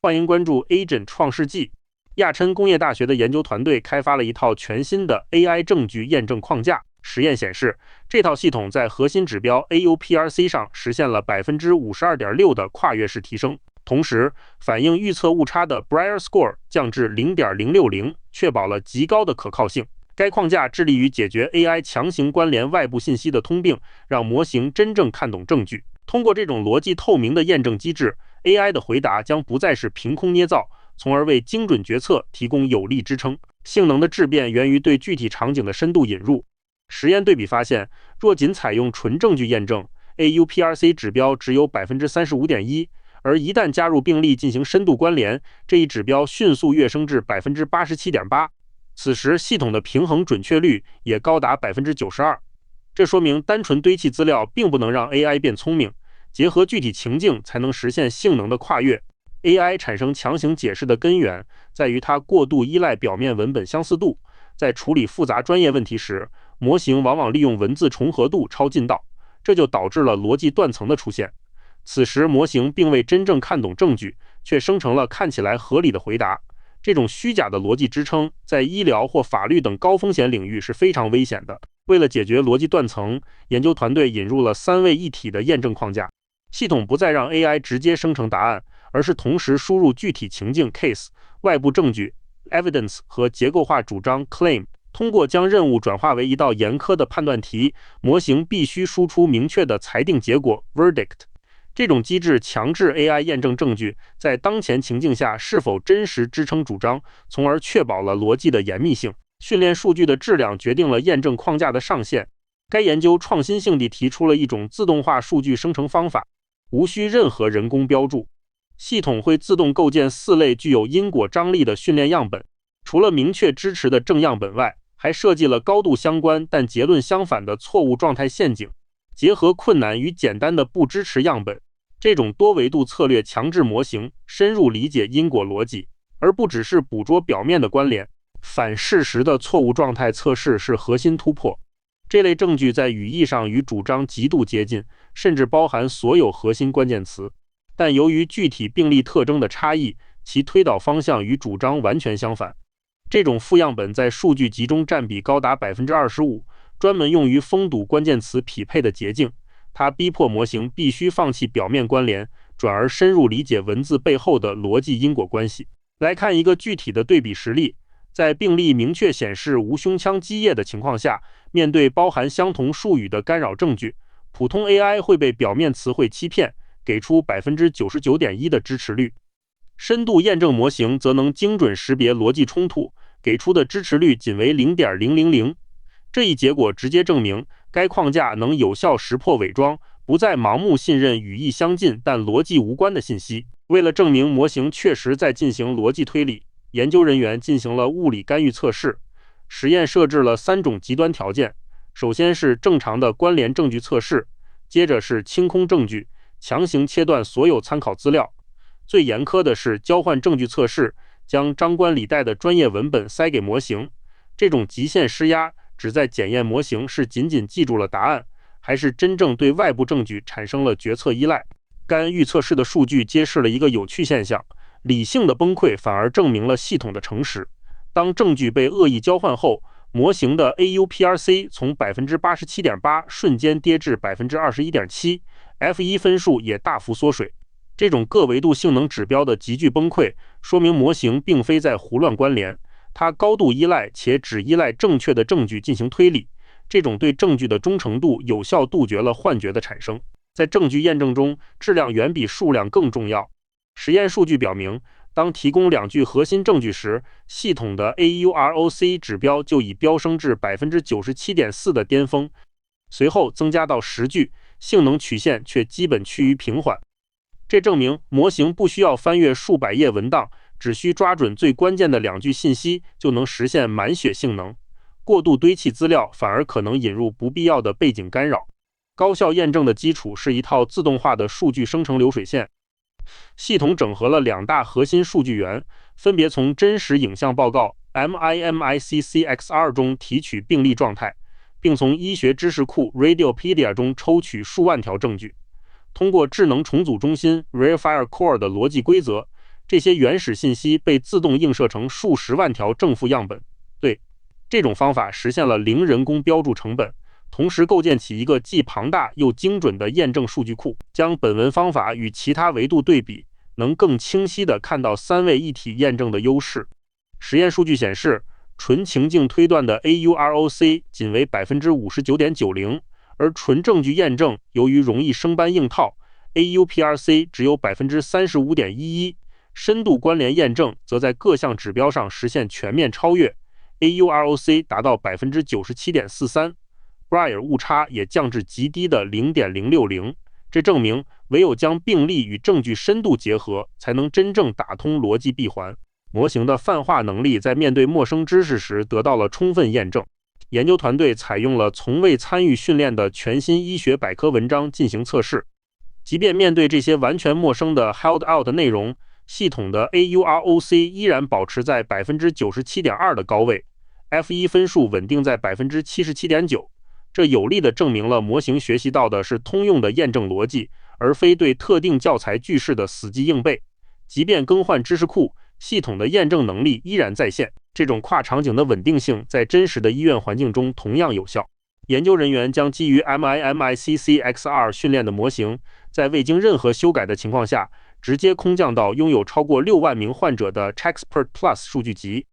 欢迎关注 Agent 创世纪。亚琛工业大学的研究团队开发了一套全新的 AI 证据验证框架。实验显示，这套系统在核心指标 AUPRC 上实现了 52.6% 的跨越式提升，同时反映预测误差的 Brier Score 降至 0.060， 确保了极高的可靠性。该框架致力于解决 AI 强行关联外部信息的通病，让模型真正看懂证据。通过这种逻辑透明的验证机制， AI 的回答将不再是凭空捏造，从而为精准决策提供有力支撑。性能的质变源于对具体场景的深度引入。实验对比发现，若仅采用纯证据验证， AUPRC 指标只有 35.1%， 而一旦加入病例进行深度关联，这一指标迅速跃升至 87.8%。 此时系统的平衡准确率也高达 92%。 这说明单纯堆砌资料并不能让 AI 变聪明，结合具体情境才能实现性能的跨越。 AI 产生强行解释的根源在于它过度依赖表面文本相似度，在处理复杂专业问题时，模型往往利用文字重合度超近道，这就导致了逻辑断层的出现。此时模型并未真正看懂证据，却生成了看起来合理的回答。这种虚假的逻辑支撑在医疗或法律等高风险领域是非常危险的。为了解决逻辑断层，研究团队引入了3位一体的验证框架。系统不再让 AI 直接生成答案，而是同时输入具体情境 case、外部证据 evidence 和结构化主张 claim。通过将任务转化为一道严苛的判断题，模型必须输出明确的裁定结果 verdict。这种机制强制 AI 验证证据在当前情境下是否真实支撑主张，从而确保了逻辑的严密性。训练数据的质量决定了验证框架的上限。该研究创新性地提出了一种自动化数据生成方法，无需任何人工标注。系统会自动构建4类具有因果张力的训练样本，除了明确支持的正样本外，还设计了高度相关但结论相反的错误状态陷阱，结合困难与简单的不支持样本。这种多维度策略强制模型深入理解因果逻辑，而不只是捕捉表面的关联。反事实的错误状态测试是核心突破。这类证据在语义上与主张极度接近，甚至包含所有核心关键词，但由于具体病例特征的差异，其推导方向与主张完全相反。这种副样本在数据集中占比高达 25%， 专门用于封堵关键词匹配的捷径。它逼迫模型必须放弃表面关联，转而深入理解文字背后的逻辑因果关系。来看一个具体的对比实例。在病例明确显示无胸腔积液的情况下，面对包含相同术语的干扰证据，普通 AI 会被表面词汇欺骗，给出 99.1% 的支持率。深度验证模型则能精准识别逻辑冲突，给出的支持率仅为 0.000。 这一结果直接证明该框架能有效识破伪装，不再盲目信任语义相近但逻辑无关的信息。为了证明模型确实在进行逻辑推理，研究人员进行了物理干预测试。实验设置了3种极端条件，首先是正常的关联证据测试，接着是清空证据，强行切断所有参考资料，最严苛的是交换证据测试，将张冠李戴的专业文本塞给模型。这种极限施压旨在检验模型是仅仅记住了答案，还是真正对外部证据产生了决策依赖。干预测试的数据揭示了一个有趣现象，理性的崩溃反而证明了系统的诚实。当证据被恶意交换后，模型的 AUPRC 从 87.8% 瞬间跌至 21.7%， F1 分数也大幅缩水。这种各维度性能指标的急剧崩溃，说明模型并非在胡乱关联，它高度依赖且只依赖正确的证据进行推理。这种对证据的忠诚度有效杜绝了幻觉的产生。在证据验证中，质量远比数量更重要。实验数据表明，当提供2句核心证据时，系统的 AUROC 指标就已飙升至 97.4% 的巅峰，随后增加到10句，性能曲线却基本趋于平缓。这证明模型不需要翻阅数百页文档，只需抓准最关键的2句信息就能实现满血性能。过度堆砌资料反而可能引入不必要的背景干扰。高效验证的基础是一套自动化的数据生成流水线。系统整合了2大核心数据源，分别从真实影像报告 MIMICCXR 中提取病例状态，并从医学知识库 Radiopedia 中抽取数万条证据。通过智能重组中心 Reifier Core 的逻辑规则，这些原始信息被自动映射成数十万条正负样本。对，这种方法实现了零人工标注成本，同时构建起一个既庞大又精准的验证数据库，将本文方法与其他维度对比，能更清晰地看到三位一体验证的优势。实验数据显示，纯情境推断的 AUROC 仅为 59.90%， 而纯证据验证由于容易生搬硬套， AUPRC 只有 35.11%， 深度关联验证则在各项指标上实现全面超越， AUROC 达到 97.43%， Brier 误差也降至极低的 0.060， 这证明唯有将病例与证据深度结合，才能真正打通逻辑闭环。模型的泛化能力在面对陌生知识时得到了充分验证。研究团队采用了从未参与训练的全新医学百科文章进行测试，即便面对这些完全陌生的 held out 内容，系统的 AUROC 依然保持在 97.2% 的高位， F1 分数稳定在 77.9%， 这有力地证明了模型学习到的是通用的验证逻辑，而非对特定教材句式的死记硬背。即便更换知识库，系统的验证能力依然在线。这种跨场景的稳定性在真实的医院环境中同样有效。研究人员将基于 MIMICC-XR 训练的模型，在未经任何修改的情况下，直接空降到拥有超过6万名患者的 Chexpert Plus 数据集。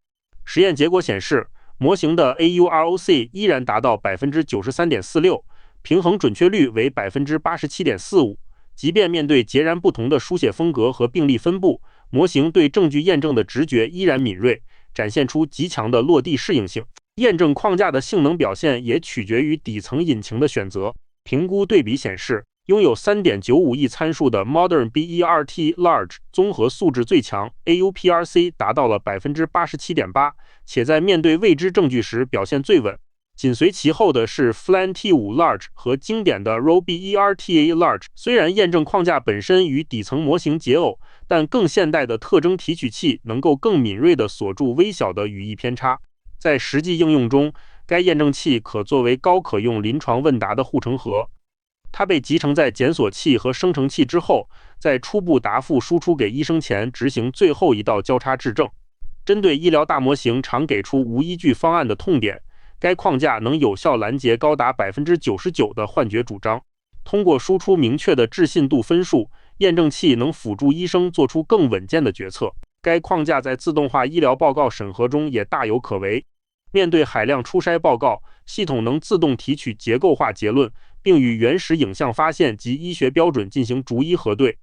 实验结果显示，模型的 AUROC 依然达到 93.46%， 平衡准确率为 87.45%。即便面对截然不同的书写风格和病例分布，模型对证据验证的直觉依然敏锐，展现出极强的落地适应性。验证框架的性能表现也取决于底层引擎的选择。评估对比显示，拥有 3.95 亿参数的 Modern BERT Large 综合素质最强 AUPRC 达到了 87.8%， 且在面对未知证据时表现最稳。紧随其后的是 FLAN-T5 Large 和经典的 RoBERTA Large。 虽然验证框架本身与底层模型解耦，但更现代的特征提取器能够更敏锐地锁住微小的语义偏差。在实际应用中，该验证器可作为高可用临床问答的护城河。它被集成在检索器和生成器之后，在初步答复输出给医生前执行最后一道交叉质证。针对医疗大模型常给出无依据方案的痛点，该框架能有效拦截高达 99% 的幻觉主张。通过输出明确的置信度分数，验证器能辅助医生做出更稳健的决策。该框架在自动化医疗报告审核中也大有可为。面对海量初筛报告，系统能自动提取结构化结论，并与原始影像发现及医学标准进行逐一核对。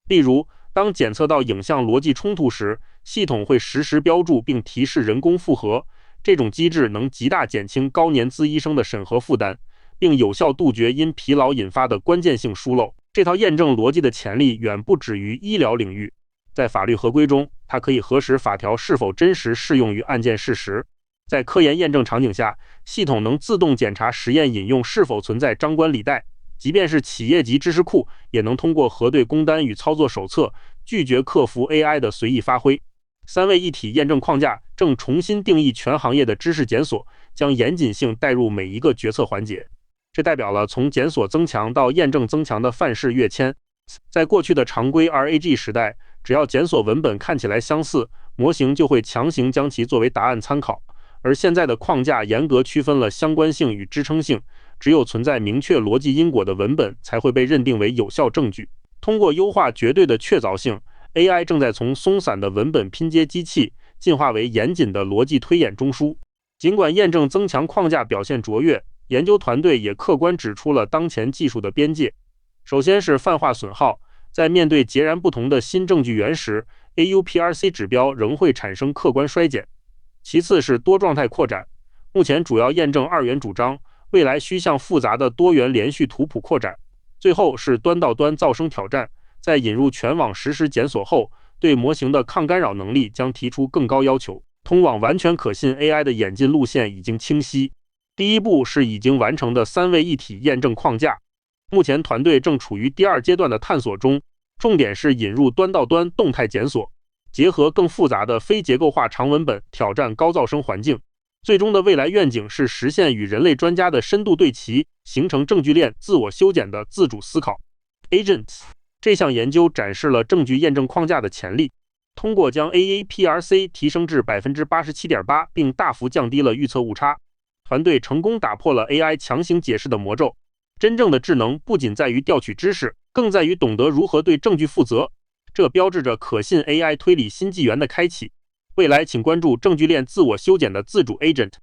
例如，当检测到影像逻辑冲突时，系统会实时标注并提示人工复核。这种机制能极大减轻高年资医生的审核负担，并有效杜绝因疲劳引发的关键性疏漏。这套验证逻辑的潜力远不止于医疗领域，在法律合规中，它可以核实法条是否真实适用于案件事实。在科研验证场景下，系统能自动检查实验引用是否存在张冠李戴，即便是企业级知识库，也能通过核对工单与操作手册，拒绝克服 AI 的随意发挥。三位一体验证框架正重新定义全行业的知识检索，将严谨性带入每一个决策环节。这代表了从检索增强到验证增强的范式跃迁。在过去的常规 RAG 时代，只要检索文本看起来相似，模型就会强行将其作为答案参考。而现在的框架严格区分了相关性与支撑性，只有存在明确逻辑因果的文本才会被认定为有效证据。通过优化绝对的确凿性， AI 正在从松散的文本拼接机器进化为严谨的逻辑推演中枢。尽管验证增强框架表现卓越，研究团队也客观指出了当前技术的边界。首先是泛化损耗，在面对截然不同的新证据源时， AUPRC 指标仍会产生客观衰减。其次是多状态扩展，目前主要验证2元主张，未来需向复杂的多元连续图谱扩展。最后是端到端噪声挑战，在引入全网实时检索后，对模型的抗干扰能力将提出更高要求。通往完全可信 AI 的演进路线已经清晰。第一步是已经完成的三位一体验证框架，目前团队正处于第2阶段的探索中，重点是引入端到端动态检索，结合更复杂的非结构化长文本挑战高噪声环境。最终的未来愿景是实现与人类专家的深度对齐，形成证据链自我修剪的自主思考。Agents 这项研究展示了证据验证框架的潜力。通过将 AAPRC 提升至 87.8%， 并大幅降低了预测误差，团队成功打破了 AI 强行解释的魔咒。真正的智能不仅在于调取知识，更在于懂得如何对证据负责。这标志着可信 AI 推理新纪元的开启。未来请关注证据链自我修剪的自主 Agent。